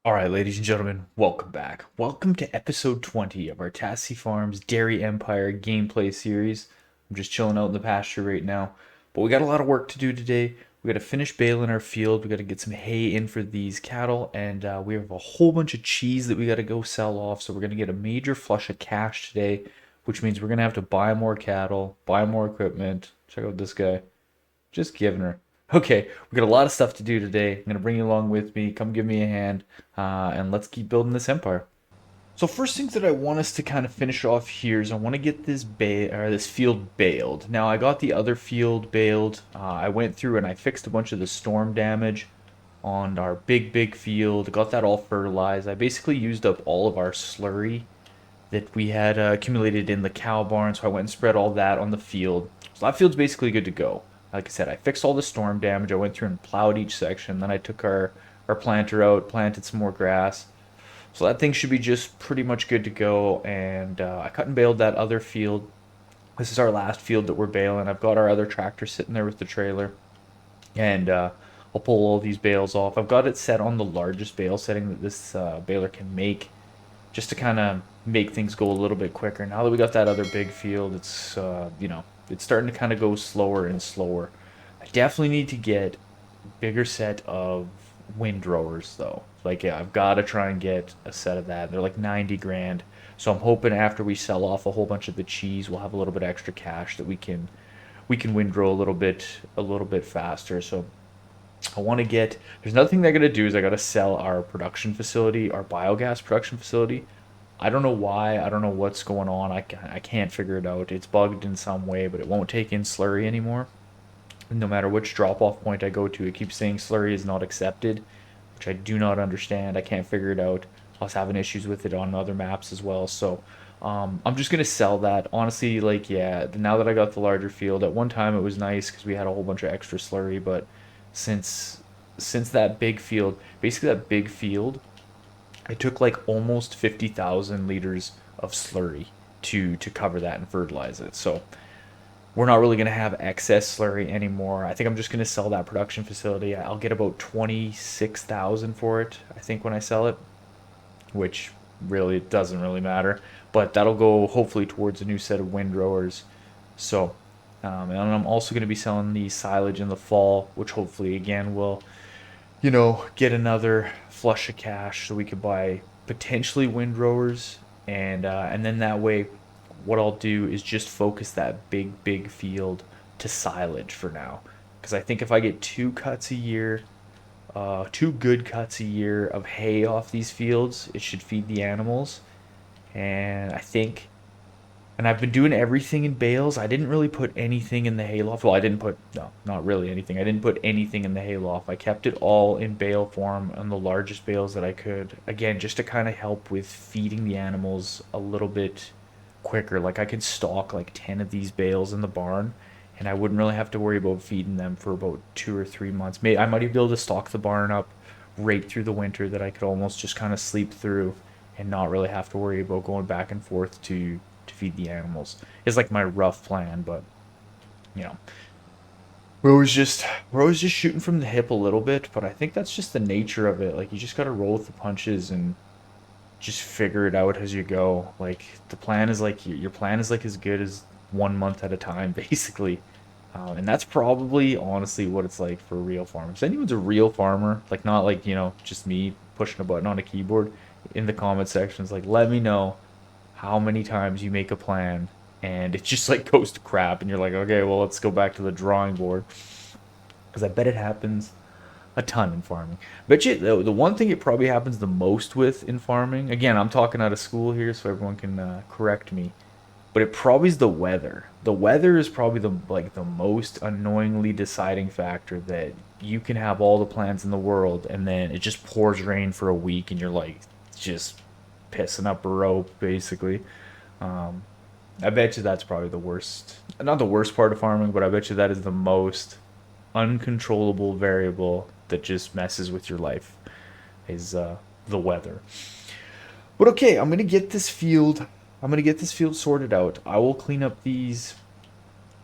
All right, ladies and gentlemen, welcome back. Welcome to episode 20 of our Tassi Farms Dairy Empire gameplay series. I'm just chilling out in the pasture right now, but we got a lot of work to do today. We got to finish baling our field. We got to get some hay in for these cattle, and we have a whole bunch of cheese that we got to go sell off. So we're going to get a major flush of cash today, which means we're going to have to buy more cattle, buy more equipment. Check out this guy. Just giving her. Okay, we got a lot of stuff to do today. I'm gonna bring you along with me. Come give me a hand, and let's keep building this empire. So first things that I want us to kind of finish off here is I want to get this field baled. Now I got the other field baled. I went through and I fixed a bunch of the storm damage on our big field. Got that all fertilized. I basically used up all of our slurry that we had accumulated in the cow barn, so I went and spread all that on the field. So that field's basically good to go. Like I said, I fixed all the storm damage. I went through and plowed each section. Then I took our planter out, planted some more grass. So that thing should be just pretty much good to go. And I cut and baled that other field. This is our last field that we're baling. I've got our other tractor sitting there with the trailer. And I'll pull all these bales off. I've got it set on the largest bale setting that this baler can make, just to kind of make things go a little bit quicker. Now that we got that other big field, it's it's starting to kind of go slower and slower. I definitely need to get a bigger set of windrowers though. Like, yeah, I've got to try and get a set of that. They're like 90 grand. So I'm hoping after we sell off a whole bunch of the cheese, we'll have a little bit extra cash that we can windrow a little bit faster. So I want to get. There's another thing I got to do is I got to sell our production facility, our biogas production facility. I don't know why. I don't know what's going on. I can't figure it out. It's bugged in some way, but it won't take in slurry anymore. No matter which drop off point I go to, it keeps saying slurry is not accepted, which I do not understand. I can't figure it out. I was having issues with it on other maps as well. So I'm just gonna sell that. Honestly, like, yeah, now that I got the larger field, at one time it was nice because we had a whole bunch of extra slurry, but since since that big field, basically that big field, I took like almost 50,000 liters of slurry to cover that and fertilize it. So we're not really going to have excess slurry anymore. I think I'm just going to sell that production facility. I'll get about 26,000 for it, I think, when I sell it, which really doesn't really matter. But that'll go hopefully towards a new set of windrowers. So, and I'm also going to be selling the silage in the fall, which hopefully again will, get another flush of cash so we could buy potentially windrowers, and then that way, what I'll do is just focus that big field to silage for now, because I think if I get two cuts a year, two good cuts a year of hay off these fields, it should feed the animals, and I think and I've been doing everything in bales. I didn't really put anything in the hayloft. Well, I didn't put, no, not really anything. I didn't put anything in the hayloft. I kept it all in bale form on the largest bales that I could. Again, just to kind of help with feeding the animals a little bit quicker. Like, I could stock like 10 of these bales in the barn, and I wouldn't really have to worry about feeding them for about 2 or 3 months. Maybe I might even be able to stock the barn up right through the winter, that I could almost just kind of sleep through and not really have to worry about going back and forth to feed the animals. It's like my rough plan, but you know, we're always just shooting from the hip a little bit, but I think that's just the nature of it. Like, you just got to roll with the punches and just figure it out as you go. Like, the plan is like your plan is like as good as 1 month at a time, basically. And that's probably honestly what it's like for real farmers. If anyone's a real farmer, like, not like, just me pushing a button on a keyboard, in the comment sections, like, let me know how many times you make a plan and it just like goes to crap, and you're like, okay, well, let's go back to the drawing board, because I bet it happens a ton in farming. Bet you the one thing it probably happens the most with in farming, again, I'm talking out of school here so everyone can correct me, but it probably is the weather. The weather is probably the most annoyingly deciding factor, that you can have all the plans in the world and then it just pours rain for a week and you're like just pissing up a rope, basically. Um, I bet you that's probably the worst, not the worst part of farming, but I bet you that is the most uncontrollable variable that just messes with your life, is the weather. But okay, I'm gonna get this field. I'm gonna get this field sorted out. I will clean up these.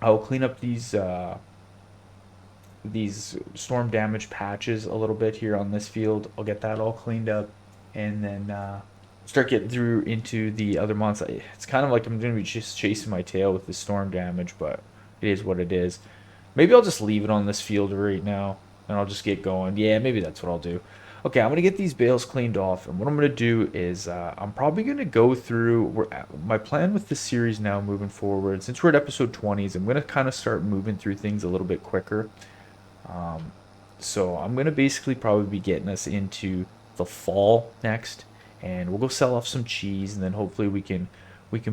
I will clean up these storm damage patches a little bit here on this field. I'll get that all cleaned up. and then start getting through into the other months. It's kind of like I'm going to be just chasing my tail with the storm damage, but it is what it is. Maybe I'll just leave it on this field right now, and I'll just get going. Yeah, maybe that's what I'll do. Okay, I'm going to get these bales cleaned off, and what I'm going to do is I'm probably going to go through my plan with this series now moving forward. Since we're at episode 20s, I'm going to kind of start moving through things a little bit quicker. So I'm going to basically probably be getting us into the fall next, and we'll go sell off some cheese, and then hopefully we can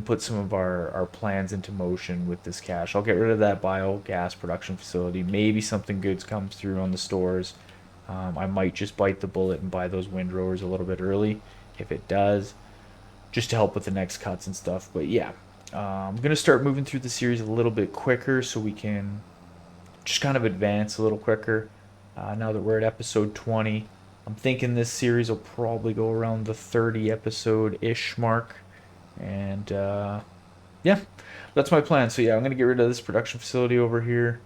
put some of our plans into motion with this cash. I'll get rid of that biogas production facility. Maybe something good comes through on the stores. I might just bite the bullet and buy those windrowers a little bit early if it does, just to help with the next cuts and stuff. But yeah, I'm going to start moving through the series a little bit quicker so we can just kind of advance a little quicker. Now that we're at episode 20, I'm thinking this series will probably go around the 30 episode ish mark. And yeah, that's my plan. So yeah, I'm gonna get rid of this production facility over here.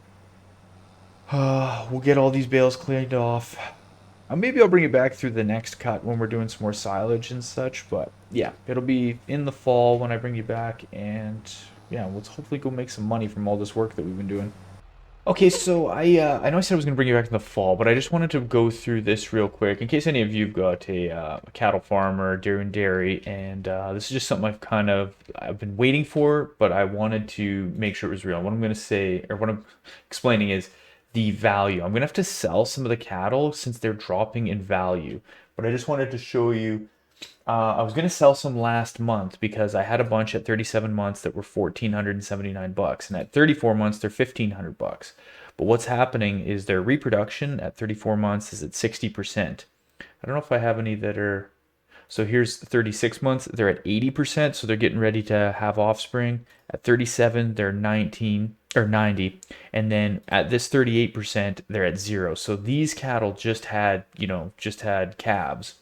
We'll get all these bales cleaned off. Maybe I'll bring it back through the next cut when we're doing some more silage and such. But yeah, it'll be in the fall when I bring you back. And yeah, let's hopefully go make some money from all this work that we've been doing. Okay, so I know I said I was going to bring you back in the fall, but I just wanted to go through this real quick in case any of you've got a cattle farmer, dairy, and this is just something I've been waiting for, but I wanted to make sure it was real. What I'm going to say, or what I'm explaining, is the value. I'm going to have to sell some of the cattle since they're dropping in value, but I just wanted to show you. I was gonna sell some last month because I had a bunch at 37 months that were $1,479, and at 34 months they're $1,500. But what's happening is their reproduction at 34 months is at 60%. I don't know if I have any that are. So here's 36 months, they're at 80%, so they're getting ready to have offspring. At 37, they're 19 or 90, and then at this 38%, they're at 0. So these cattle just had calves.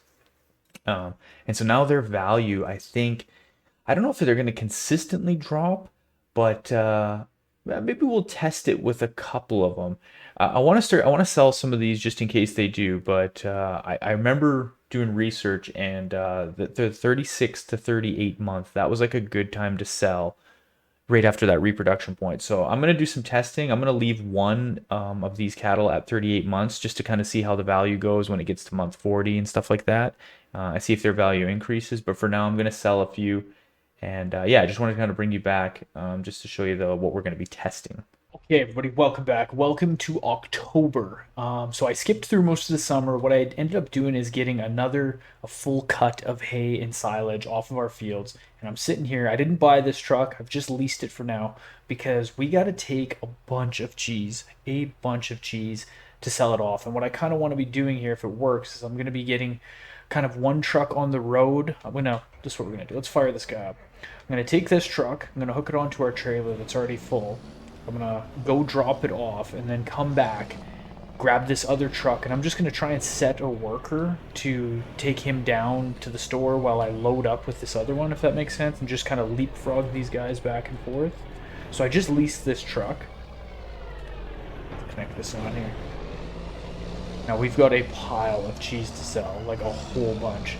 And so now their value, I think, I don't know if they're going to consistently drop, but maybe we'll test it with a couple of them. I want to sell some of these just in case they do, but I remember doing research and the 36 to 38 month, that was like a good time to sell right after that reproduction point. So I'm going to do some testing. I'm going to leave one of these cattle at 38 months just to kind of see how the value goes when it gets to month 40 and stuff like that. I see if their value increases, but for now I'm going to sell a few. And yeah, I just wanted to kind of bring you back just to show you what we're going to be testing. Okay, everybody, welcome back. Welcome to October. So I skipped through most of the summer. What I ended up doing is getting a full cut of hay and silage off of our fields. And I'm sitting here. I didn't buy this truck. I've just leased it for now because we got to take a bunch of cheese to sell it off. And what I kind of want to be doing here, if it works, is I'm going to be getting kind of one truck on the road. This is what we're going to do. Let's fire this guy up. I'm going to take this truck. I'm going to hook it onto our trailer that's already full. I'm gonna go drop it off and then come back, grab this other truck, and I'm just gonna try and set a worker to take him down to the store while I load up with this other one, if that makes sense, and just kind of leapfrog these guys back and forth. So I just leased this truck. Let's connect this on here. Now we've got a pile of cheese to sell, like a whole bunch.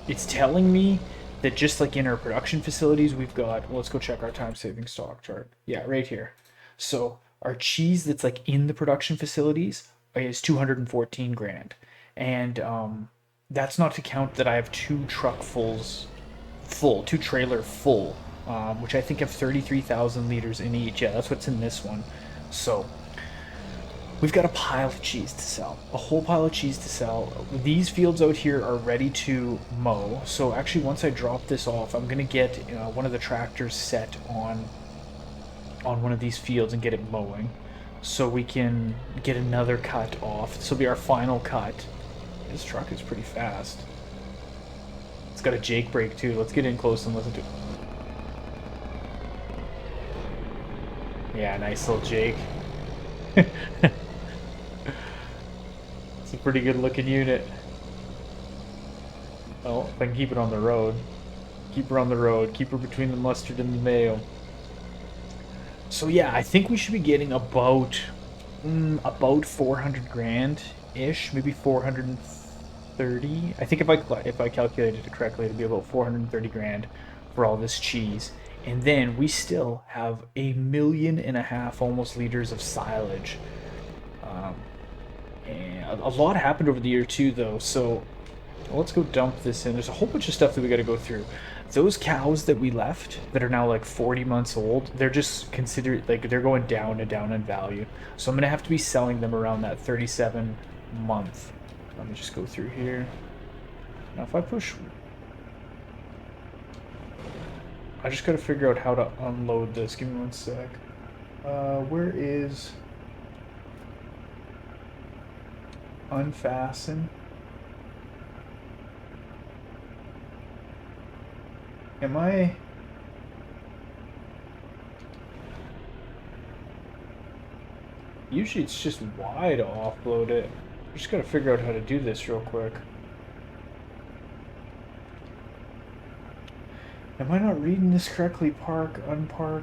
It's telling me that just like in our production facilities, we've got, well, let's go check our time-saving stock chart. Yeah, right here. So our cheese that's like in the production facilities is 214 grand. And that's not to count that I have two trailer full, which I think have 33,000 liters in each. Yeah, that's what's in this one. So we've got a pile of cheese to sell, a whole pile of cheese to sell. These fields out here are ready to mow. So actually, once I drop this off, I'm gonna get one of the tractors set on one of these fields and get it mowing, so we can get another cut off. This will be our final cut. This truck is pretty fast. It's got a Jake brake too. Let's get in close and listen to it. Yeah, nice little Jake. It's a pretty good looking unit. Well, if I can keep it on the road. Keep her on the road. Keep her between the mustard and the mayo. So yeah, I think we should be getting about 400 grand ish, maybe 400. 30. I think if I calculated it correctly, it'd be about 430 grand for all this cheese. And then we still have 1.5 million almost liters of silage. Um, and a lot happened over the year too, though. So let's go dump this in. There's a whole bunch of stuff that we got to go through. Those cows that we left that are now like 40 months old, they're just considered like they're going down and down in value. So I'm gonna have to be selling them around that 37 month. Let me just go through here. Now if I push, I just gotta figure out how to unload this. Give me one sec. Where is unfasten? Am I? Usually it's just Y to offload it. I just gotta figure out how to do this real quick. Am I not reading this correctly? Park, unpark.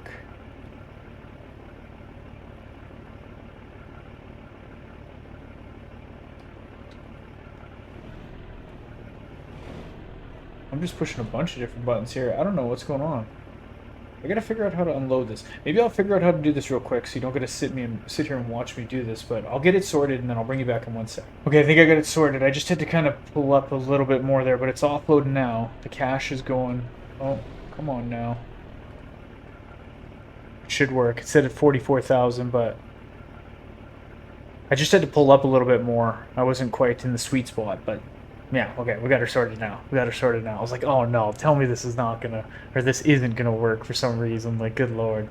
I'm just pushing a bunch of different buttons here. I don't know what's going on. I gotta figure out how to unload this. Maybe I'll figure out how to do this real quick so you don't gotta sit here and watch me do this, but I'll get it sorted and then I'll bring you back in one sec. Okay, I think I got it sorted. I just had to kind of pull up a little bit more there, but it's offloading now. The cache is going. Oh, come on now. It should work. It said at 44,000, but I just had to pull up a little bit more. I wasn't quite in the sweet spot, but yeah, okay, we got her sorted now. We got her sorted now. I was like, oh no, tell me this is not gonna, or this isn't gonna work for some reason. Like, good lord.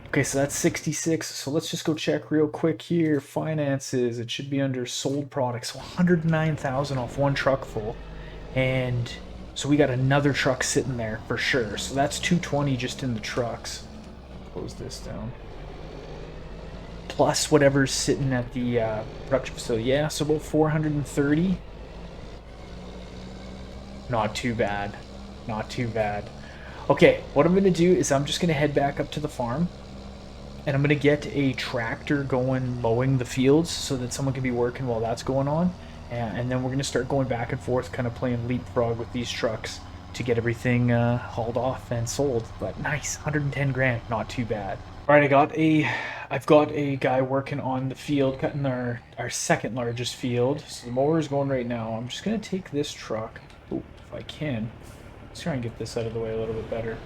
Okay, so that's 66. So let's just go check real quick here. Finances, it should be under sold products. So 109,000 off one truck full. And so we got another truck sitting there for sure. So that's 220 just in the trucks. Close this down. Plus whatever's sitting at the production facility. Yeah, so about 430. Not too bad. Not too bad. Okay, what I'm going to do is I'm just going to head back up to the farm. And I'm going to get a tractor going mowing the fields so that someone can be working while that's going on. And then we're going to start going back and forth, kind of playing leapfrog with these trucks to get everything hauled off and sold. But nice, 110 grand, not too bad. All right, I've got a guy working on the field, cutting our second largest field. So the mower is going right now. I'm just gonna take this truck. Ooh, if I can. Let's try and get this out of the way a little bit better.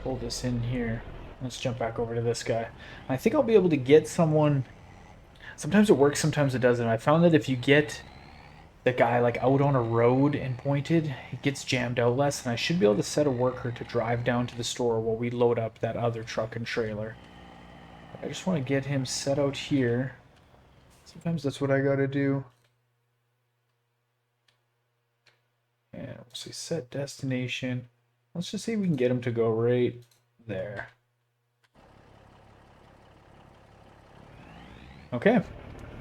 Pull this in here. Let's jump back over to this guy. I think I'll be able to get someone. Sometimes it works, sometimes it doesn't. I found that if you get the guy like out on a road and pointed, it gets jammed out less, and I should be able to set a worker to drive down to the store while we load up that other truck and trailer. I just want to get him set out here. Sometimes that's what I gotta do. And we'll say set destination. Let's just say we can get him to go right there. Okay,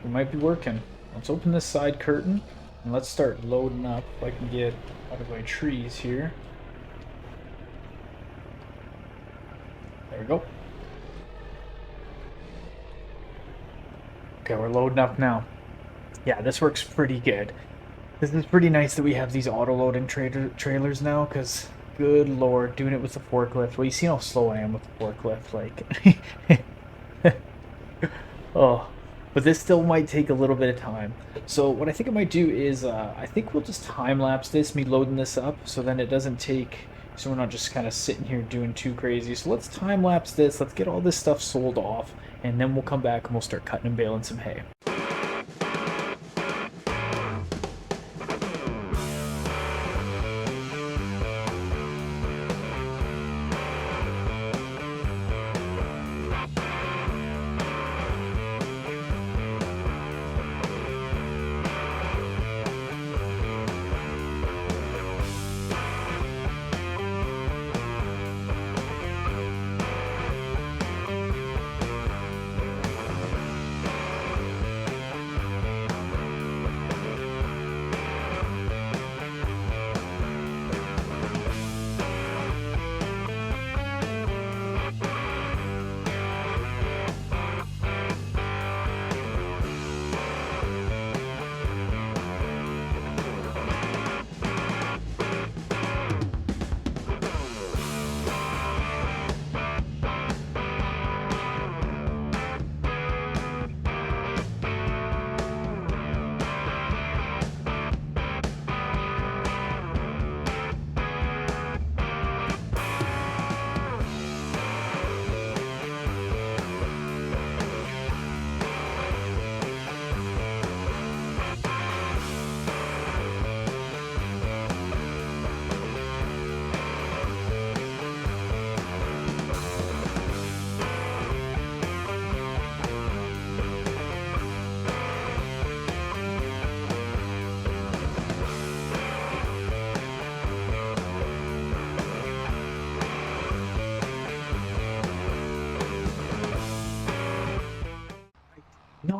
we might be working. Let's open this side curtain. And let's start loading up if I can get out of my trees here. There we go. Okay, we're loading up now. Yeah, this works pretty good. This is pretty nice that we have these auto-loading trailers now, because good lord, doing it with the forklift. Well, you see how slow I am with the forklift, like... Oh. But this still might take a little bit of time. So what I think I might do is, I think we'll just time-lapse this, me loading this up, so then it doesn't take, so we're not just kind of sitting here doing too crazy. So let's time-lapse this, let's get all this stuff sold off, and then we'll come back and we'll start cutting and baling some hay.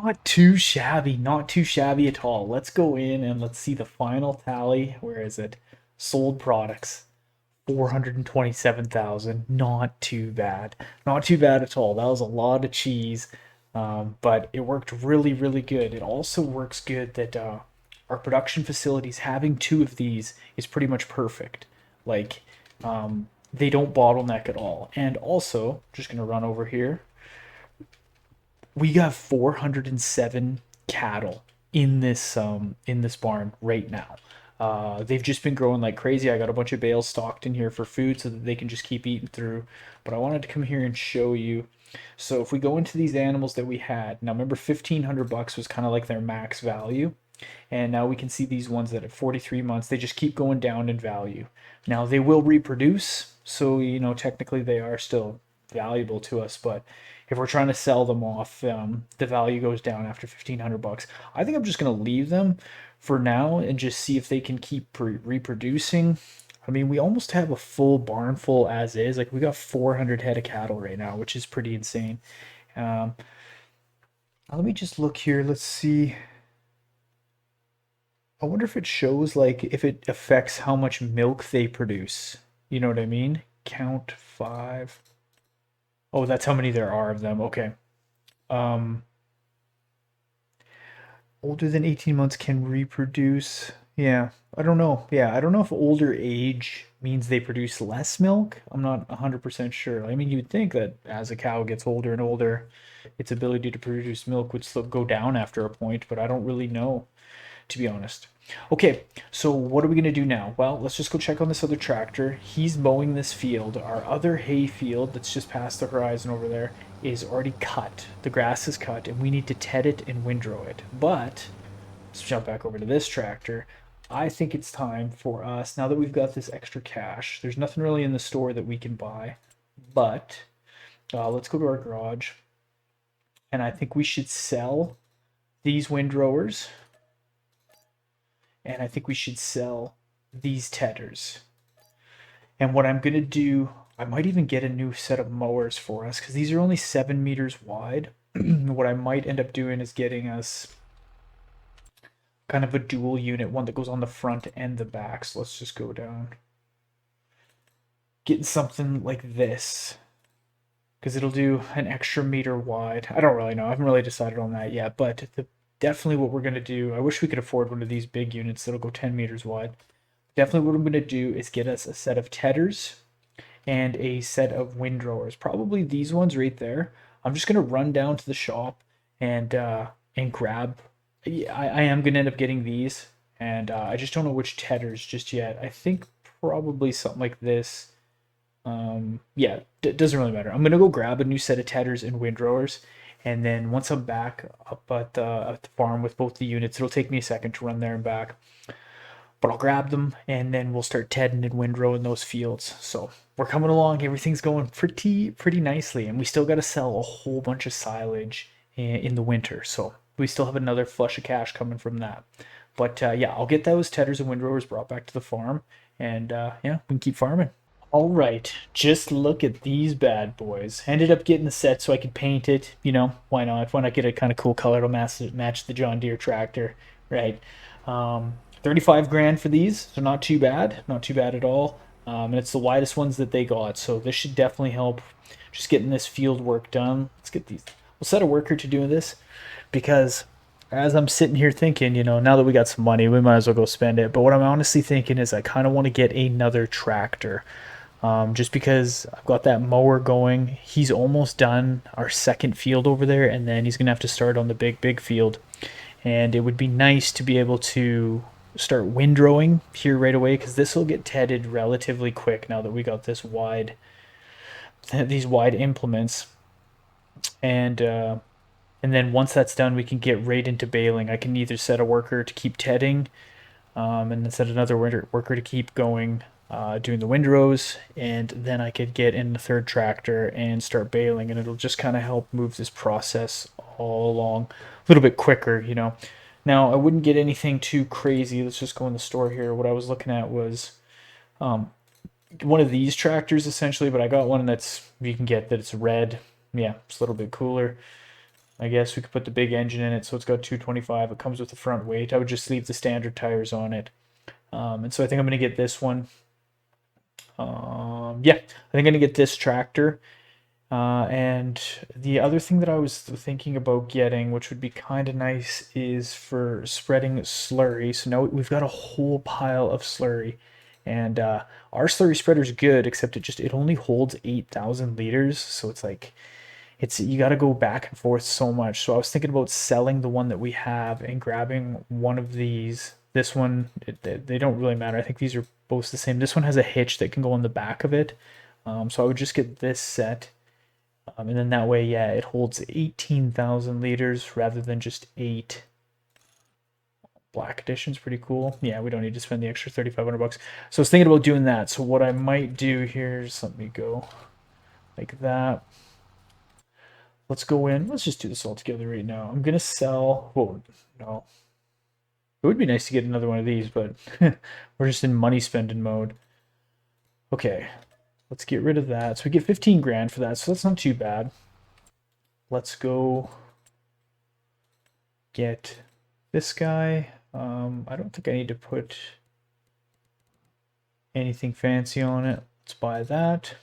Not too shabby, not too shabby at all. Let's go in and let's see the final tally. Where is it? Sold products. 427,000. Not too bad. Not too bad at all. That was a lot of cheese, but it worked really, really good. It also works good that our production facilities, having two of these is pretty much perfect. Like, they don't bottleneck at all. And also, just going to run over here, we got 407 cattle in this barn right now. They've just been growing like crazy. I got a bunch of bales stocked in here for food so that they can just keep eating through. But I wanted to come here and show you. So if we go into these animals that we had, now remember $1,500 was kind of like their max value. And now we can see these ones that at 43 months, they just keep going down in value. Now they will reproduce, so technically they are still valuable to us, but if we're trying to sell them off, the value goes down after $1,500. I think I'm just gonna leave them for now and just see if they can keep reproducing. I mean, we almost have a full barn full as is. Like we got 400 head of cattle right now, which is pretty insane. Let me just look here. Let's see. I wonder if it shows like if it affects how much milk they produce. You know what I mean? Count five. Oh, that's how many there are of them. Okay. Um, Older than 18 months can reproduce. Yeah, I don't know. Yeah, I don't know if older age means they produce less milk. I'm not 100% sure. I mean, you'd think that as a cow gets older and older, its ability to produce milk would still go down after a point, but I don't really know, to be honest. Okay, so what are we going to do now? Well, let's just go check on this other tractor. He's mowing this field. Our other hay field that's just past the horizon over there is already cut. The grass is cut, and we need to ted it and windrow it. But let's jump back over to this tractor. I think it's time for us, now that we've got this extra cash, there's nothing really in the store that we can buy, but let's go to our garage, and I think we should sell these windrowers. And I think we should sell these tedders. And what I'm going to do, I might even get a new set of mowers for us because these are only 7 meters wide. What I might end up doing is getting us kind of a dual unit, one that goes on the front and the back. So let's just go down. Getting something like this because it'll do an extra meter wide. I don't really know. I haven't really decided on that yet, but definitely what we're going to do, I wish we could afford one of these big units that'll go 10 meters wide. Definitely what I'm going to do is get us a set of tedders and a set of windrowers. Probably these ones right there. I'm just going to run down to the shop and grab. I am going to end up getting these, and I just don't know which tedders just yet. I think probably something like this. Yeah, doesn't really matter. I'm going to go grab a new set of tedders and windrowers. And then once I'm back up at the farm with both the units, it'll take me a second to run there and back. But I'll grab them and then we'll start tedding and windrowing those fields. So we're coming along. Everything's going pretty nicely. And we still got to sell a whole bunch of silage in the winter. So we still have another flush of cash coming from that. But yeah, I'll get those tedders and windrowers brought back to the farm. And yeah, we can keep farming. All right, just look at these bad boys. Ended up getting the set so I could paint it. Why not? Why not get a kind of cool color to match the John Deere tractor, right? 35 grand for these, so not too bad. Not too bad at all. And it's the widest ones that they got, so this should definitely help just getting this field work done. Let's get these. We'll set a worker to do this because as I'm sitting here thinking, now that we got some money, we might as well go spend it. But what I'm honestly thinking is I kind of want to get another tractor. Just because I've got that mower going. He's almost done our second field over there, and then he's going to have to start on the big field. And it would be nice to be able to start windrowing here right away, because this will get tedded relatively quick now that we got these wide implements. And then once that's done, we can get right into baling. I can either set a worker to keep tedding, and then set another worker to keep going, doing the windrows, and then I could get in the third tractor and start baling, and it'll just kind of help move this process all along a little bit quicker. Now I wouldn't get anything too crazy. Let's just go in the store here. What I was looking at was one of these tractors essentially, but I got one that's you can get that it's red. Yeah, it's a little bit cooler. I guess we could put the big engine in it, so it's got 225. It comes with the front weight. I would just leave the standard tires on it. And so I think I'm going to get this one. Yeah, I think I'm going to get this tractor. And the other thing that I was thinking about getting, which would be kind of nice, is for spreading slurry. So now we've got a whole pile of slurry. And our slurry spreader is good, except it only holds 8,000 liters. So it's like, you got to go back and forth so much. So I was thinking about selling the one that we have and grabbing one of these. This one, they don't really matter. I think these are both the same. This one has a hitch that can go on the back of it. So I would just get this set. And then that way, yeah, it holds 18,000 liters rather than just 8. Black edition's pretty cool. Yeah, we don't need to spend the extra 3,500 bucks. So I was thinking about doing that. So what I might do here is, let me go like that. Let's go in. Let's just do this all together right now. I'm gonna sell. Whoa, no. It would be nice to get another one of these, but we're just in money spending mode. Okay, let's get rid of that. So we get 15 grand for that, so that's not too bad. Let's go get this guy. I don't think I need to put anything fancy on it. Let's buy that.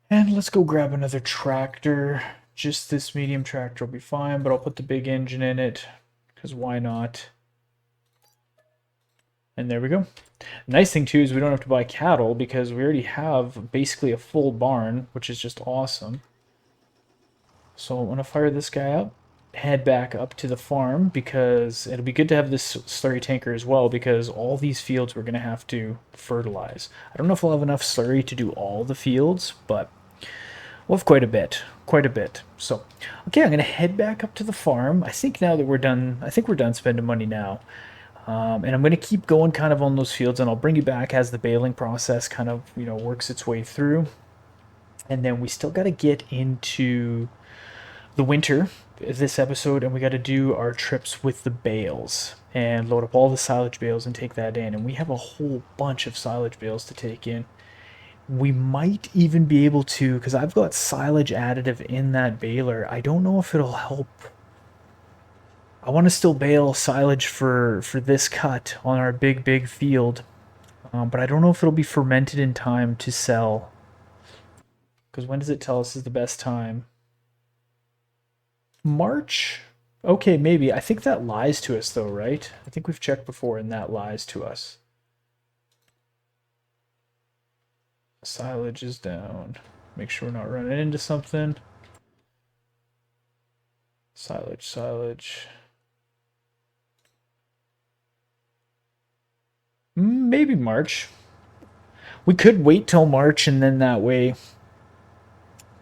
And let's go grab another tractor. Just this medium tractor will be fine, but I'll put the big engine in it, because why not? And there we go. Nice thing too is we don't have to buy cattle because we already have basically a full barn, which is just awesome. So I'm gonna fire this guy up, head back up to the farm, because it'll be good to have this slurry tanker as well, because all these fields we're gonna have to fertilize. I don't know if we'll have enough slurry to do all the fields, but we'll have quite a bit. So, okay, I'm gonna head back up to the farm. I think now that we're done, I think we're done spending money now. And I'm going to keep going kind of on those fields, and I'll bring you back as the baling process kind of, works its way through. And then we still got to get into the winter this episode, and we got to do our trips with the bales and load up all the silage bales and take that in. And we have a whole bunch of silage bales to take in. We might even be able to, because I've got silage additive in that baler. I don't know if it'll help. I want to still bale silage for this cut on our big field, but I don't know if it'll be fermented in time to sell. Because when does it tell us is the best time? March? Okay, maybe. I think that lies to us though, right? I think we've checked before and that lies to us. Silage is down. Make sure we're not running into something. Silage. Maybe March. We could wait till March, and then that way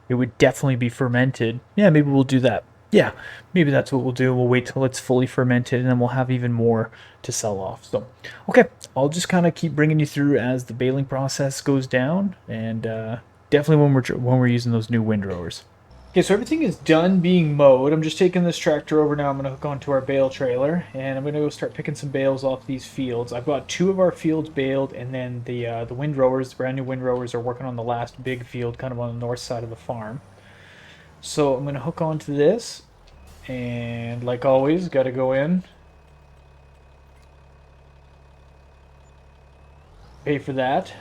it would definitely be fermented. Yeah, maybe we'll do that. Yeah, maybe that's what we'll do. We'll wait till it's fully fermented, and then we'll have even more to sell off. So, okay, I'll just kind of keep bringing you through as the baling process goes down, and definitely when we're using those new windrowers. Okay, so everything is done being mowed. I'm just taking this tractor over now. I'm going to hook onto our bale trailer, and I'm going to go start picking some bales off these fields. I've got 2 of our fields baled, and then the windrowers, the brand new windrowers, are working on the last big field, kind of on the north side of the farm. So I'm going to hook onto this, and like always, got to go in, pay for that.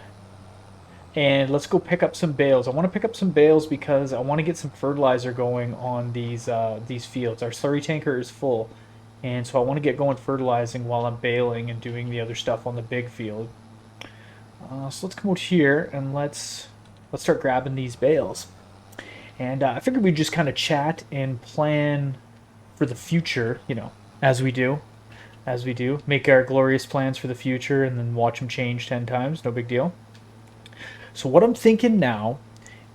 And let's go pick up some bales. I want to pick up some bales because I want to get some fertilizer going on these fields. Our slurry tanker is full, and so I want to get going fertilizing while I'm baling and doing the other stuff on the big field. So let's come out here and let's start grabbing these bales. And I figured we'd just kind of chat and plan for the future, as we do. Make our glorious plans for the future and then watch them change 10 times. No big deal. So what I'm thinking now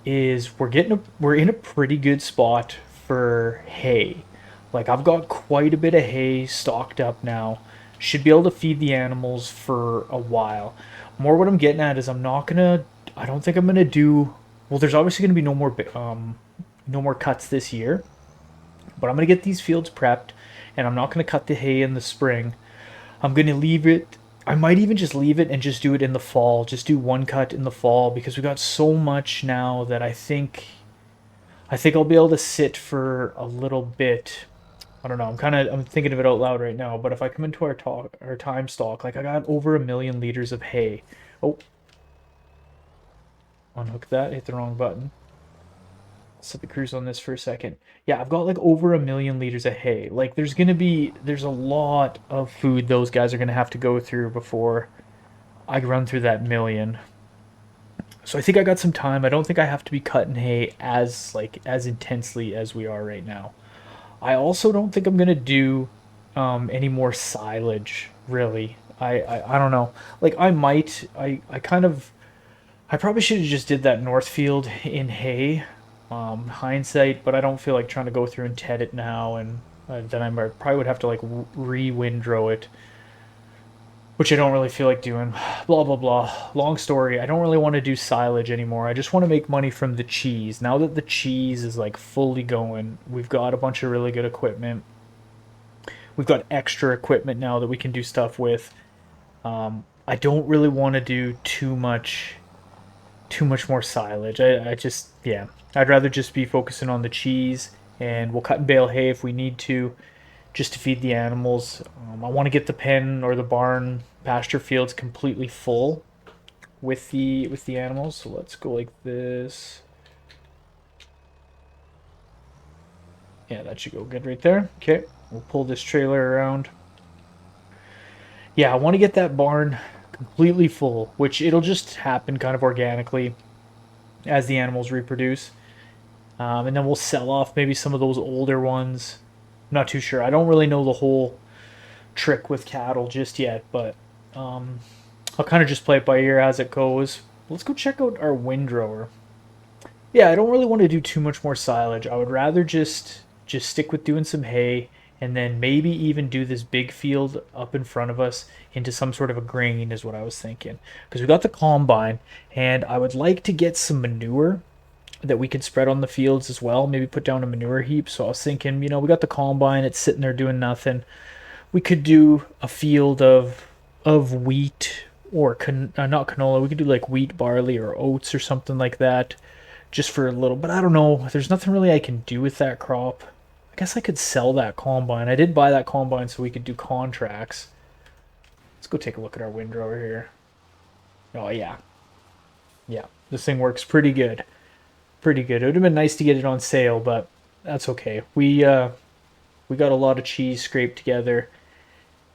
is we're in a pretty good spot for hay. Like, I've got quite a bit of hay stocked up now. Should be able to feed the animals for a while. More what I'm getting at is I don't think I'm gonna do. Well, there's obviously gonna be no more cuts this year, but I'm gonna get these fields prepped, and I'm not gonna cut the hay in the spring. I'm gonna leave it. I might even just leave it and just do it in the fall. Just do one cut in the fall, because we got so much now that I think I think I'll be able to sit for a little bit. I don't know. I'm thinking of it out loud right now. But if I come into our time stock, like I got over 1 million liters of hay. Oh, unhook that. Hit the wrong button. Set the cruise on this for a second. Yeah, I've got like over 1 million liters of hay. Like there's a lot of food those guys are gonna have to go through before I run through that million. So I think I got some time. I don't think I have to be cutting hay as intensely as we are right now. I also don't think I'm gonna do any more silage. Really, I don't know. Like I might. I probably should have just did that Northfield in hay. Hindsight, but I don't feel like trying to go through and ted it now, and then I probably would have to like re-windrow it, which I don't really feel like doing. Blah blah blah. Long story. I don't really want to do silage anymore. I just want to make money from the cheese. Now that the cheese is like fully going, we've got a bunch of really good equipment. We've got extra equipment now that we can do stuff with. I don't really want to do too much more silage. I just yeah. I'd rather just be focusing on the cheese, and we'll cut and bale hay if we need to, just to feed the animals. I want to get the pen or the barn pasture fields completely full with the animals. So let's go like this. Yeah, that should go good right there. Okay, we'll pull this trailer around. Yeah, I want to get that barn completely full, which it'll just happen kind of organically as the animals reproduce. And then we'll sell off maybe some of those older ones. I'm not too sure. I don't really know the whole trick with cattle just yet, but I'll kind of just play it by ear as it goes. Let's go check out our windrower. Yeah, I don't really want to do too much more silage. I would rather just stick with doing some hay, and then maybe even do this big field up in front of us into some sort of a grain is what I was thinking. Because we got the combine, and I would like to get some manure that we could spread on the fields as well. Maybe put down a manure heap. So I was thinking, we got the combine, it's sitting there doing nothing. We could do a field of wheat or not canola. We could do like wheat, barley, or oats or something like that, just for a little. But I don't know. There's nothing really I can do with that crop. I guess I could sell that combine. I did buy that combine so we could do contracts. Let's go take a look at our windrower here. Oh yeah, yeah. This thing works pretty good. Pretty good. It would have been nice to get it on sale, but that's okay. We got a lot of cheese scraped together,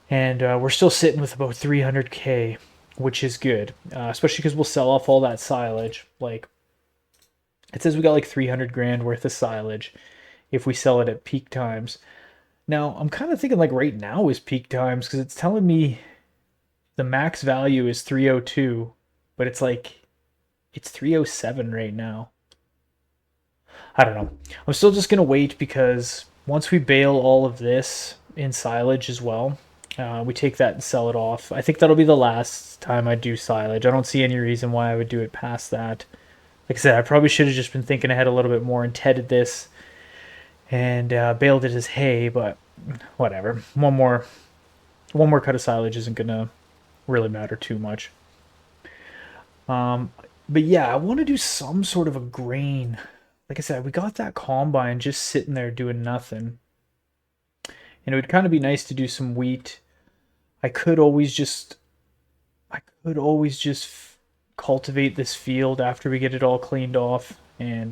and we're still sitting with about 300K, which is good, especially because we'll sell off all that silage. Like it says, we got like 300 grand worth of silage if we sell it at peak times. Now I'm kind of thinking like right now is peak times because it's telling me the max value is 302, but it's 307 right now. I don't know. I'm still just gonna wait because once we bale all of this in silage as well, we take that and sell it off. I think that'll be the last time I do silage. I don't see any reason why I would do it past that. Like I said, I probably should have just been thinking ahead a little bit more and tedded this and baled it as hay, but whatever. One more cut of silage isn't gonna really matter too much. But yeah, I want to do some sort of a grain. Like I said, we got that combine just sitting there doing nothing. And it would kind of be nice to do some wheat. I could always just cultivate this field after we get it all cleaned off and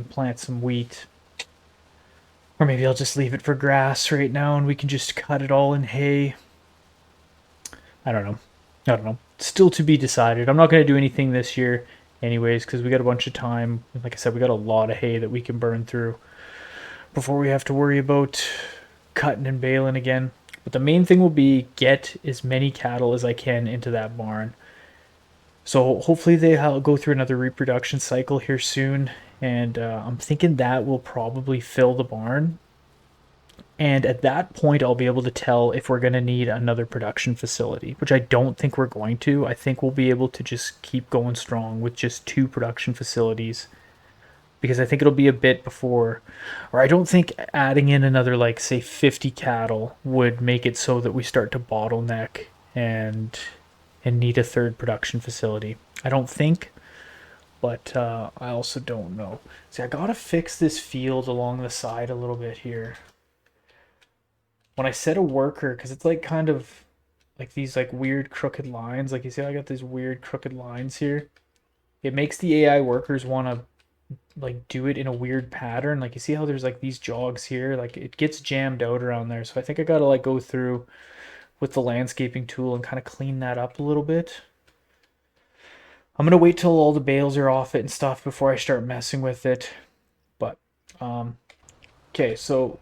plant some wheat. Or maybe I'll just leave it for grass right now and we can just cut it all in hay. I don't know. I don't know. Still to be decided. I'm not going to do anything this year anyways because we got a bunch of time. Like I said, we got a lot of hay that we can burn through before we have to worry about cutting and baling again. But the main thing will be get as many cattle as I can into that barn. So hopefully they'll go through another reproduction cycle here soon. And I'm thinking that will probably fill the barn. And at that point, I'll be able to tell if we're going to need another production facility, which I don't think we're going to. I think we'll be able to just keep going strong with just 2 production facilities because I think it'll be a bit before, or I don't think adding in another, like, say, 50 cattle would make it so that we start to bottleneck and need a third production facility. I don't think. but I also don't know. See, I gotta fix this field along the side a little bit here. When I set a worker, because it's like kind of like these like weird crooked lines. Like you see, I got these weird crooked lines here. It makes the AI workers want to like do it in a weird pattern. Like you see how there's like these jogs here. Like it gets jammed out around there. So I think I gotta like go through with the landscaping tool and kind of clean that up a little bit. I'm gonna wait till all the bales are off it and stuff before I start messing with it. But okay, so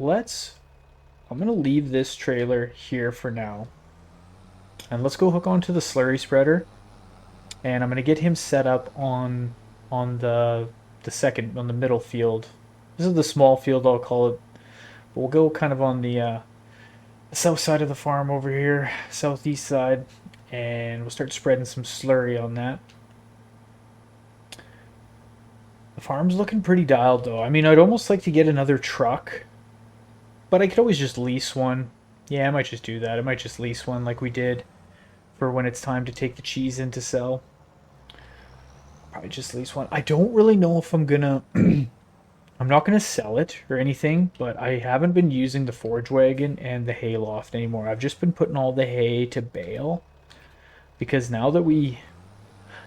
I'm gonna leave this trailer here for now. And let's go hook onto the slurry spreader. And I'm gonna get him set up on the middle field. This is the small field, I'll call it. But we'll go kind of on the south side of the farm over here, southeast side, and we'll start spreading some slurry on that. The farm's looking pretty dialed though. I mean, I'd almost like to get another truck, but I could always just lease one. Yeah, I might just do that. I might just lease one like we did for when it's time to take the cheese in to sell. Probably just lease one. I don't really know if I'm gonna I'm not gonna sell it or anything, but I haven't been using the forge wagon and the hay loft anymore. I've just been putting all the hay to bale because now that we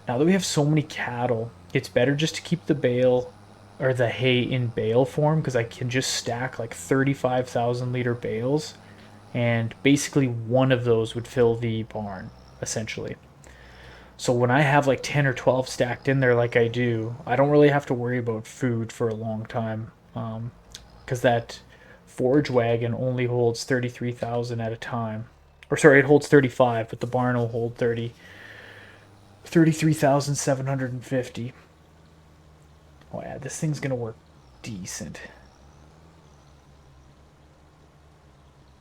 have so many cattle, it's better just to keep the bale or the hay in bale form because I can just stack like 35,000 liter bales and basically one of those would fill the barn essentially. So when I have like 10 or 12 stacked in there like I do, I don't really have to worry about food for a long time because that forge wagon only holds 33,000 at a time. Or sorry, it holds 35, but the barn will hold 33,750. Oh yeah, this thing's gonna work decent.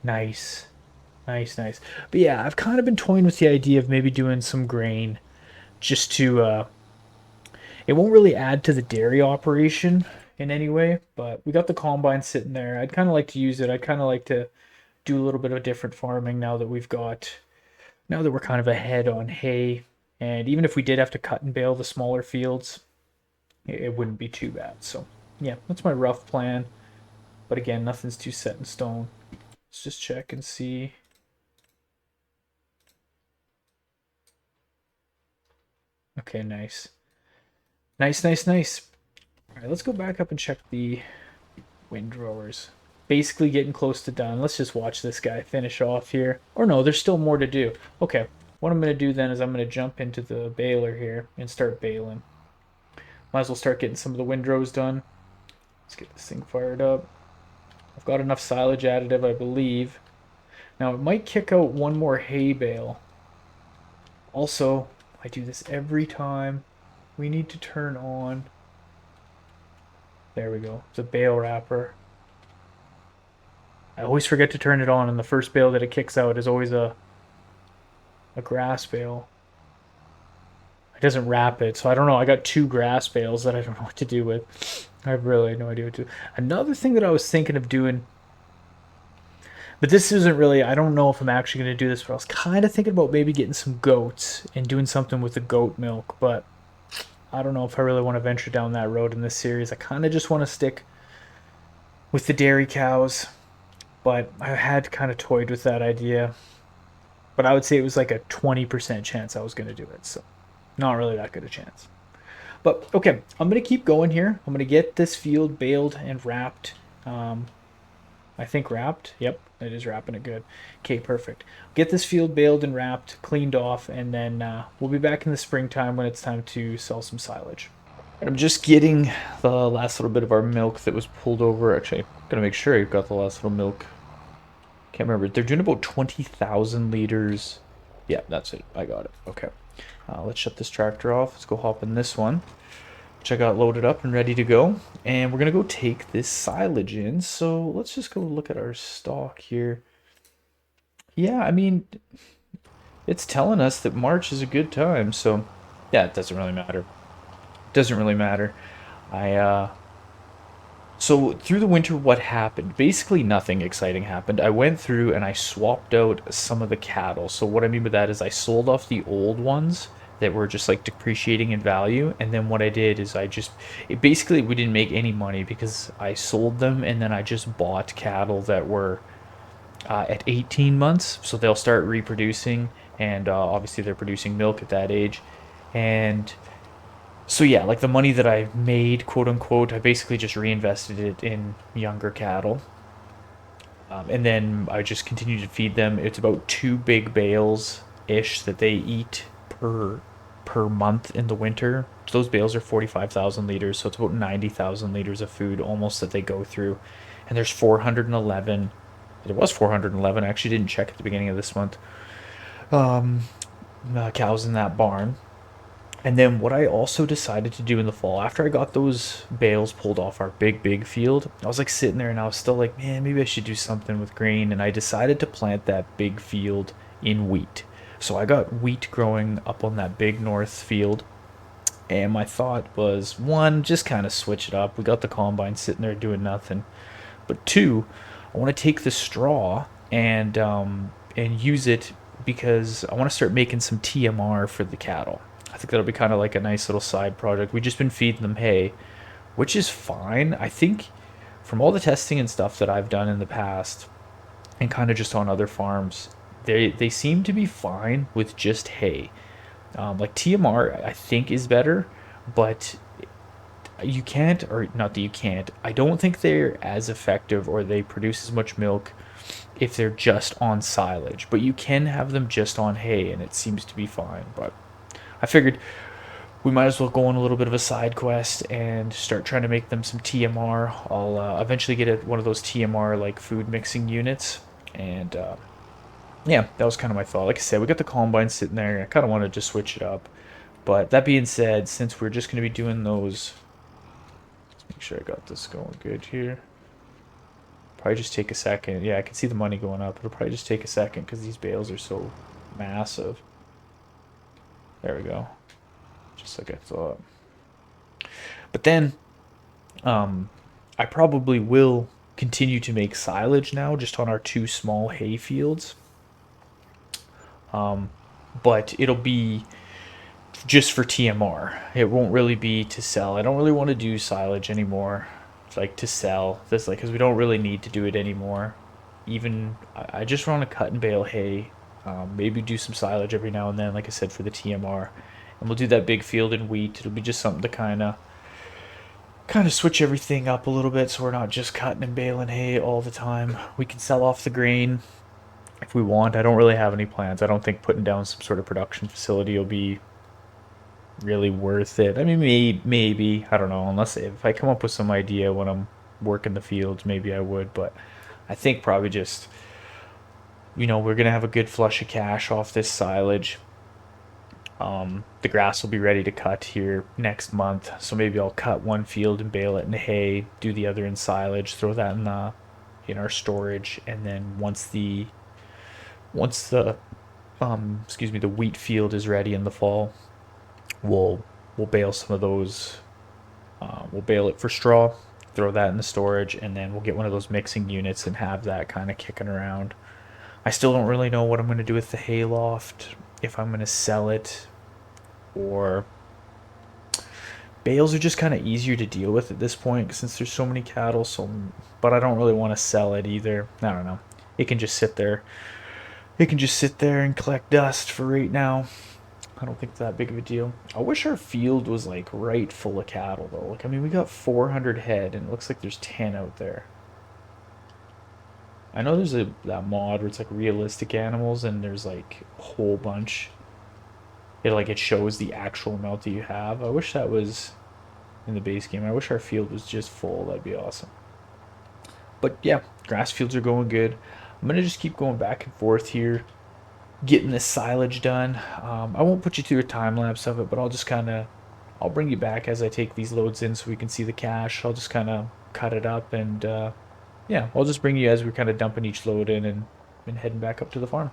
Nice. Nice, nice. But yeah, I've kind of been toying with the idea of maybe doing some grain just to it won't really add to the dairy operation in any way, but we got the combine sitting there. I'd kind of like to use it. I'd kind of like to do a little bit of different farming now that we're kind of ahead on hay. And even if we did have to cut and bale the smaller fields, it wouldn't be too bad. So yeah, that's my rough plan. But again, nothing's too set in stone. Let's just check and see. Okay, nice. Nice, nice, nice. All right, let's go back up and check the windrowers. Basically getting close to done. Let's just watch this guy finish off here. Or no, there's still more to do. Okay, what I'm going to do then is I'm going to jump into the baler here and start baling. Might as well start getting some of the windrows done. Let's get this thing fired up. I've got enough silage additive, I believe. Now, it might kick out one more hay bale. Also, I do this every time. We need to turn on... There we go. The bale wrapper. I always forget to turn it on, and the first bale that it kicks out is always a grass bale. It doesn't wrap it, so I don't know. I got two grass bales that I don't know what to do with. I have really no idea what to do. Another thing that I was thinking of doing, but this isn't really, I don't know if I'm actually going to do this, but I was kind of thinking about maybe getting some goats and doing something with the goat milk, but I don't know if I really want to venture down that road in this series. I kind of just want to stick with the dairy cows, but I had kind of toyed with that idea. But I would say it was like a 20% chance I was going to do it, so not really that good a chance. But okay, I'm going to keep going here. I'm going to get this field baled and wrapped. I think wrapped. Yep, it is wrapping it good. Okay, perfect. Get this field baled and wrapped, cleaned off, and then we'll be back in the springtime when it's time to sell some silage. I'm just getting the last little bit of our milk that was pulled over. Actually, I'm going to make sure I've got the last little milk. Can't remember. They're doing about 20,000 liters. Yeah, that's it. I got it. Okay. Let's shut this tractor off. Let's go hop in this one, which I got loaded up and ready to go. And we're going to go take this silage in. So let's just go look at our stock here. Yeah, I mean, it's telling us that March is a good time. So yeah, it doesn't really matter. It doesn't really matter. So through the winter, what happened? Basically nothing exciting happened. I went through and I swapped out some of the cattle. So what I mean by that is I sold off the old ones that were just like depreciating in value. And then what I did is basically we didn't make any money because I sold them, and then I just bought cattle that were at 18 months, so they'll start reproducing, and obviously they're producing milk at that age. And so yeah, like the money that I made, quote unquote, I basically just reinvested it in younger cattle. And then I just continue to feed them. It's about 2 big bales ish that they eat per month in the winter. Those bales are 45,000 liters, so it's about 90,000 liters of food almost that they go through. And there's 411. It was 411. I actually didn't check at the beginning of this month. Cows in that barn. And then what I also decided to do in the fall, after I got those bales pulled off our big field, I was like sitting there and I was still like, man, maybe I should do something with grain. And I decided to plant that big field in wheat. So I got wheat growing up on that big north field. And my thought was, one, just kind of switch it up. We got the combine sitting there doing nothing. But two, I want to take the straw and use it because I want to start making some TMR for the cattle. I think that'll be kind of like a nice little side project. We've just been feeding them hay, which is fine. I think from all the testing and stuff that I've done in the past, and kind of just on other farms, they seem to be fine with just hay. Like TMR, I think is better, but you can't, or not that you can't. I don't think they're as effective or they produce as much milk if they're just on silage. But you can have them just on hay, and it seems to be fine. But I figured we might as well go on a little bit of a side quest and start trying to make them some TMR. I'll eventually get one of those TMR like food mixing units, and yeah, that was kind of my thought. Like I said, we got the combine sitting there. I kind of wanted to switch it up, but that being said, since we're just going to be doing those, let's make sure I got this going good here. Probably just take a second. Yeah, I can see the money going up. It'll probably just take a second because these bales are so massive. There we go. Just like I thought. But then, I probably will continue to make silage now, just on our 2 small hay fields. But it'll be just for TMR. It won't really be to sell. I don't really want to do silage anymore, like to sell. This like because we don't really need to do it anymore. Even I just want to cut and bale hay. Maybe do some silage every now and then, like I said, for the TMR. And we'll do that big field in wheat. It'll be just something to kind of switch everything up a little bit, so we're not just cutting and baling hay all the time. We can sell off the grain if we want. I don't really have any plans. I don't think putting down some sort of production facility will be really worth it. I mean, maybe I don't know. Unless if I come up with some idea when I'm working the fields, maybe I would. But I think probably just we're gonna have a good flush of cash off this silage. The grass will be ready to cut here next month, so maybe I'll cut one field and bale it in hay, do the other in silage, throw that in our storage, and then once the the wheat field is ready in the fall, we'll bale some of those. We'll bale it for straw, throw that in the storage, and then we'll get one of those mixing units and have that kind of kicking around. I still don't really know what I'm going to do with the hayloft, if I'm going to sell it, or bales are just kind of easier to deal with at this point since there's so many cattle. But I don't really want to sell it either. I don't know. It can just sit there. It can just sit there and collect dust for right now. I don't think it's that big of a deal. I wish our field was like right full of cattle though. Like I mean, we got 400 head, and it looks like there's 10 out there. I know there's that mod where it's like realistic animals, and there's like a whole bunch. It shows the actual amount that you have. I wish that was in the base game. I wish our field was just full. That'd be awesome. But yeah, grass fields are going good. I'm gonna just keep going back and forth here, getting this silage done. I won't put you through a time lapse of it, but I'll bring you back as I take these loads in so we can see the cache. I'll just kind of cut it up, and yeah, I'll just bring you as we're kind of dumping each load in and heading back up to the farm.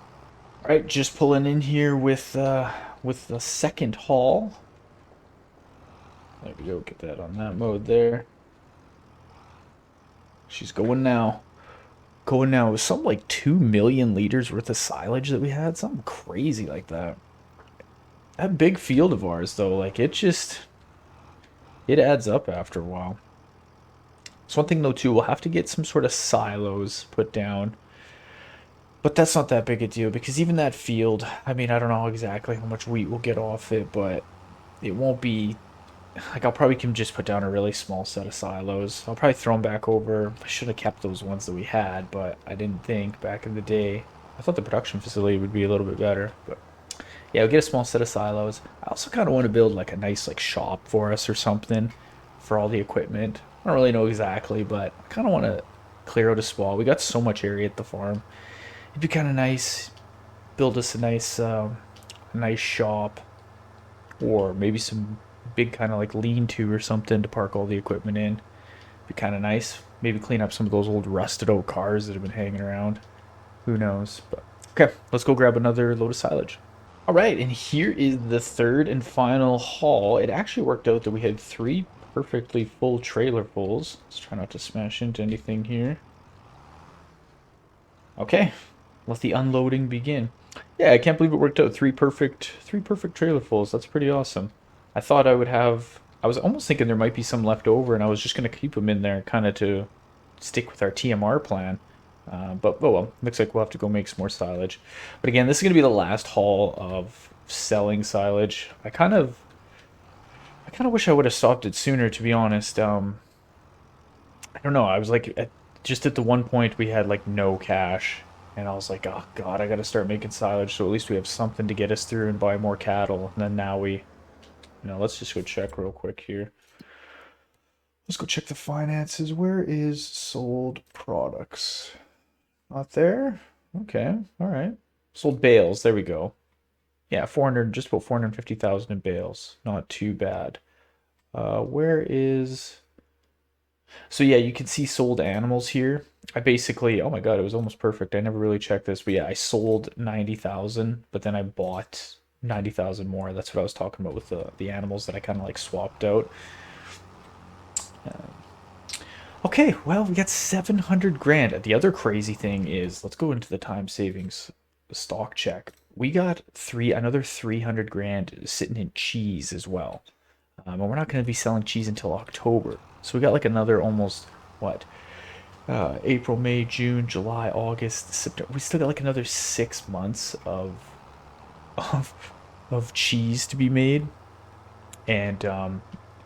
All right, just pulling in here with the second haul. There we go, get that on that mode there. She's going now. Going now. It was something like 2 million liters worth of silage that we had. Something crazy like that. That big field of ours, though, like, it adds up after a while. So one thing, though, too, we'll have to get some sort of silos put down. But that's not that big a deal because even that field, I mean, I don't know exactly how much wheat we'll get off it, but it won't be like I'll probably can just put down a really small set of silos. I'll probably throw them back over. I should have kept those ones that we had, but I didn't think back in the day. I thought the production facility would be a little bit better, but yeah, we'll get a small set of silos. I also kind of want to build like a nice like shop for us or something for all the equipment. I don't really know exactly, but I kind of want to clear out a spot. We got so much area at the farm. It'd be kind of nice. Build us a nice shop, or maybe some big kind of like lean-to or something to park all the equipment in. Be kind of nice. Maybe clean up some of those old rusted out cars that have been hanging around. Who knows? But okay, let's go grab another load of silage. All right, and here is the third and final haul. It actually worked out that we had three perfectly full trailer fulls. Let's try not to smash into anything here. Okay, let the unloading begin. Yeah, I can't believe it worked out. Three perfect trailer fulls. That's pretty awesome. I thought I would have. I was almost thinking there might be some left over, and I was just gonna keep them in there, kind of to stick with our TMR plan. But oh well, looks like we'll have to go make some more silage. But again, this is gonna be the last haul of selling silage. I kind of wish I would have stopped it sooner, to be honest. I don't know. I was like, just at the one point we had like no cash, and I was like, oh god, I got to start making silage so at least we have something to get us through and buy more cattle. And then now let's just go check real quick here. Let's go check the finances. Where is sold products? Not there. Okay, all right. Sold bales. There we go. Yeah, 400, just about 450,000 in bales. Not too bad. Where is? So yeah, you can see sold animals here. I basically, oh my god, it was almost perfect. I never really checked this, but yeah, I sold 90,000, but then I bought 90,000 more. That's what I was talking about with the animals that I kind of like swapped out. Okay, well, we got 700 grand. The other crazy thing is, let's go into the time savings stock check. We got another 300 grand sitting in cheese as well. And we're not going to be selling cheese until October. So we got like another almost, what, April, May, June, July, August, September. We still got like another 6 months of of cheese to be made, and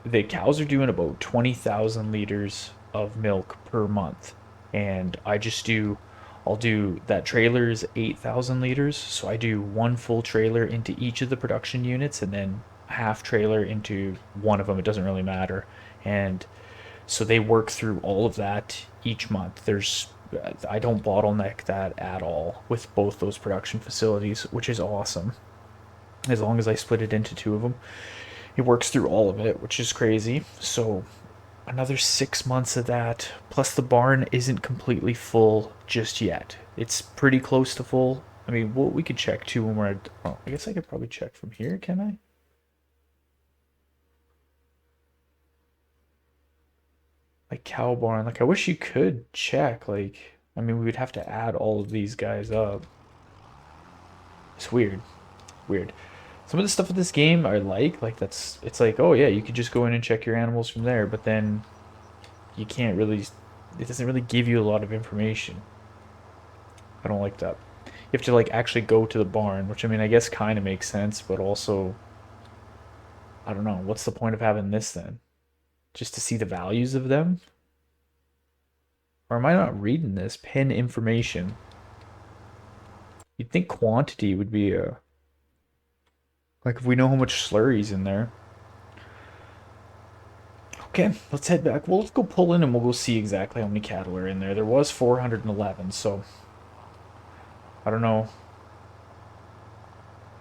the cows are doing about 20,000 liters of milk per month, and I'll do that trailer is 8,000 liters, so I do one full trailer into each of the production units, and then half trailer into one of them. It doesn't really matter, and so they work through all of that each month. I don't bottleneck that at all with both those production facilities, which is awesome. As long as I split it into two of them, it works through all of it, which is crazy. So another 6 months of that. Plus the barn isn't completely full just yet. It's pretty close to full. I mean, we could check too when we're. Well, I guess I could probably check from here. Can I? Like cow barn. Like I wish you could check. Like I mean, we would have to add all of these guys up. It's weird. Weird. Some of the stuff in this game I like that's it's like, oh yeah, you could just go in and check your animals from there, but then you can't really it doesn't really give you a lot of information. I don't like that. You have to like actually go to the barn, which I mean I guess kind of makes sense, but also I don't know, what's the point of having this then? Just to see the values of them? Or am I not reading this? Pin information. You'd think quantity would be a like if we know how much slurry's in there. Okay, let's head back. Well, let's go pull in and we'll go see exactly how many cattle are in there. There was 411, so I don't know.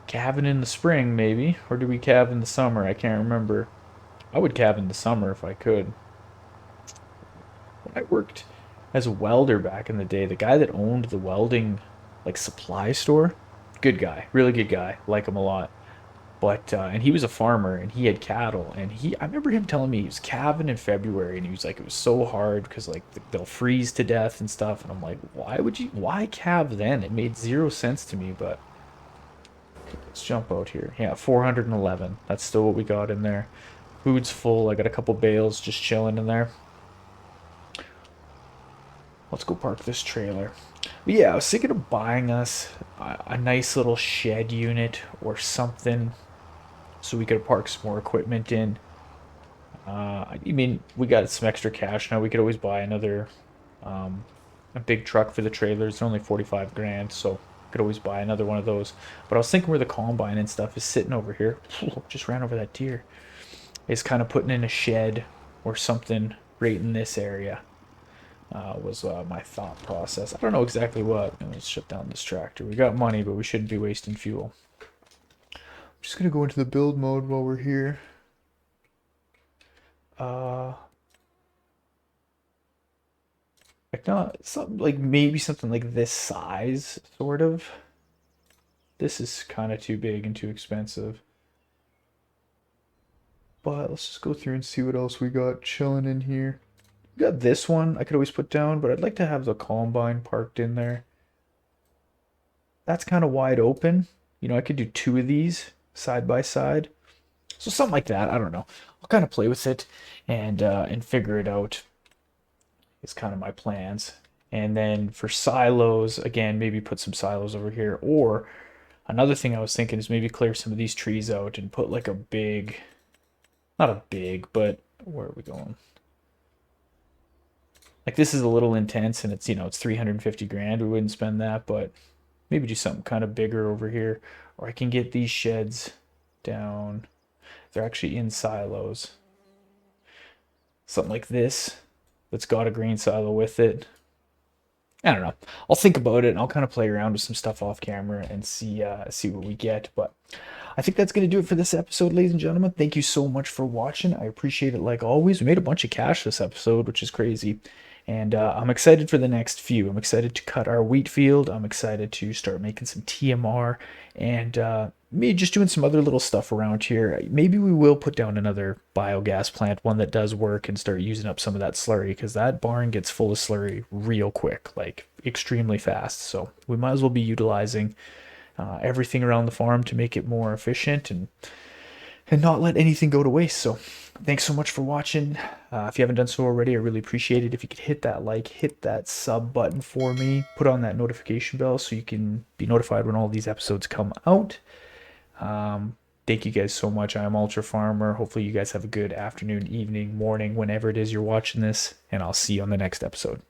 Calving in the spring, maybe? Or do we calve in the summer? I can't remember. I would calve in the summer if I could. When I worked as a welder back in the day, the guy that owned the welding like supply store, good guy, really good guy, like him a lot. But and he was a farmer and he had cattle and I remember him telling me he was calving in February and he was like it was so hard because like they'll freeze to death and stuff and I'm like why calve then? It made zero sense to me, but Let's jump out here. Yeah, 411. That's still what we got in there. Food's full. I got a couple bales just chilling in there. Let's go park this trailer. But yeah, I was thinking of buying us a nice little shed unit or something so we could park some more equipment in. I mean, we got some extra cash now. We could always buy another a big truck for the trailers. They're only 45 grand, so could always buy another one of those. But I was thinking where the combine and stuff is sitting over here. Just ran over that deer. Is kind of putting in a shed or something right in this area. Was my thought process. I don't know exactly what. Let's shut down this tractor. We got money, but we shouldn't be wasting fuel. I'm just gonna go into the build mode while we're here. Like not something like maybe something like this size, sort of. This is kind of too big and too expensive. But let's just go through and see what else we got chilling in here. We got this one I could always put down, but I'd like to have the combine parked in there. That's kind of wide open. You know, I could do two of these side by side. So something like that. I don't know. I'll kind of play with it and figure it out. It's kind of my plans. And then for silos, again, maybe put some silos over here. Or another thing I was thinking is maybe clear some of these trees out and put like a big, not a big, but where are we going? Like this is a little intense and it's, you know, it's 350 grand. We wouldn't spend that, but maybe do something kind of bigger over here. Or I can get these sheds down. They're actually in silos. Something like this that's got a green silo with it. I don't know. I'll think about it and I'll kind of play around with some stuff off camera and see what we get. But I think that's going to do it for this episode, ladies and gentlemen. Thank you so much for watching. I appreciate it like always. We made a bunch of cash this episode, which is crazy. And I'm excited for the next few. I'm excited to cut our wheat field. I'm excited to start making some TMR and maybe just doing some other little stuff around here. Maybe we will put down another biogas plant, one that does work, and start using up some of that slurry because that barn gets full of slurry real quick, like extremely fast. So we might as well be utilizing everything around the farm to make it more efficient and not let anything go to waste. So thanks so much for watching. If you haven't done so already, I really appreciate it. If you could hit that like, hit that sub button for me, put on that notification bell so you can be notified when all these episodes come out. Thank you guys so much. I'm Ultra Farmer. Hopefully you guys have a good afternoon, evening, morning, whenever it is you're watching this, and I'll see you on the next episode.